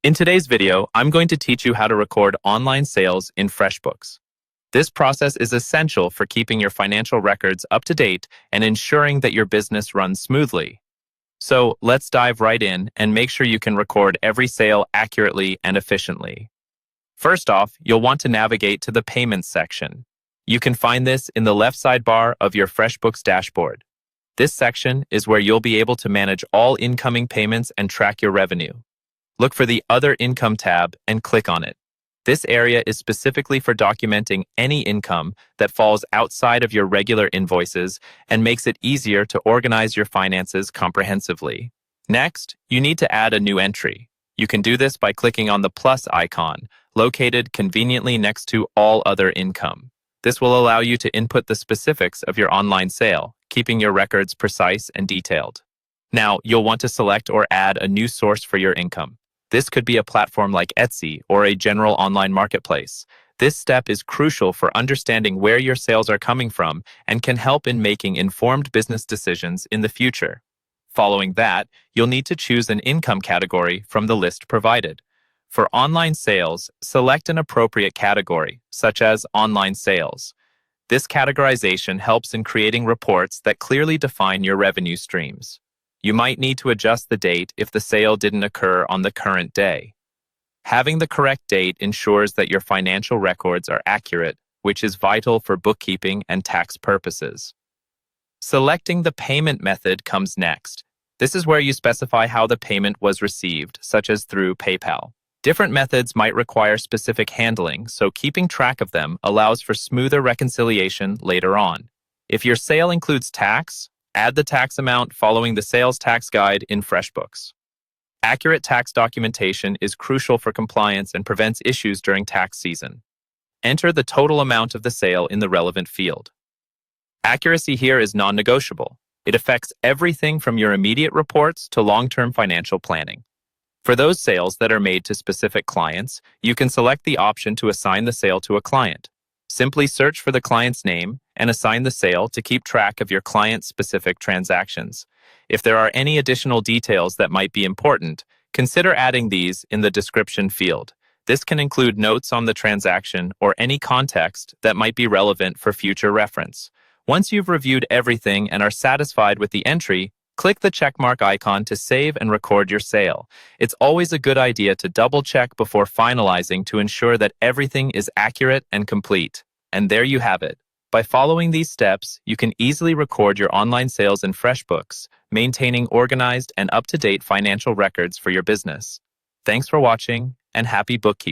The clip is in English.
In today's video, I'm going to teach you how to record online sales in Freshbooks. This process is essential for keeping your financial records up to date and ensuring that your business runs smoothly. So let's dive right in and make sure you can record every sale accurately and efficiently. First off, you'll want to navigate to the Payments section. You can find this in the left sidebar of your Freshbooks dashboard. This section is where you'll be able to manage all incoming payments and track your revenue. Look for the Other Income tab and click on it. This area is specifically for documenting any income that falls outside of your regular invoices and makes it easier to organize your finances comprehensively. Next, you need to add a new entry. You can do this by clicking on the plus icon, located conveniently next to All Other Income. This will allow you to input the specifics of your online sale, keeping your records precise and detailed. Now, you'll want to select or add a new source for your income. This could be a platform like Etsy or a general online marketplace. This step is crucial for understanding where your sales are coming from and can help in making informed business decisions in the future. Following that, you'll need to choose an income category from the list provided. For online sales, select an appropriate category, such as online sales. This categorization helps in creating reports that clearly define your revenue streams. You might need to adjust the date if the sale didn't occur on the current day. Having the correct date ensures that your financial records are accurate, which is vital for bookkeeping and tax purposes. Selecting the payment method comes next. This is where you specify how the payment was received, such as through PayPal. Different methods might require specific handling, so keeping track of them allows for smoother reconciliation later on. If your sale includes tax, add the tax amount following the sales tax guide in Freshbooks. Accurate tax documentation is crucial for compliance and prevents issues during tax season. Enter the total amount of the sale in the relevant field. Accuracy here is non-negotiable. It affects everything from your immediate reports to long-term financial planning. For those sales that are made to specific clients, you can select the option to assign the sale to a client. Simply search for the client's name and assign the sale to keep track of your client-specific transactions. If there are any additional details that might be important, consider adding these in the description field. This can include notes on the transaction or any context that might be relevant for future reference. Once you've reviewed everything and are satisfied with the entry, click the checkmark icon to save and record your sale. It's always a good idea to double-check before finalizing to ensure that everything is accurate and complete. And there you have it. By following these steps, you can easily record your online sales in Freshbooks, maintaining organized and up-to-date financial records for your business. Thanks for watching, and happy bookkeeping.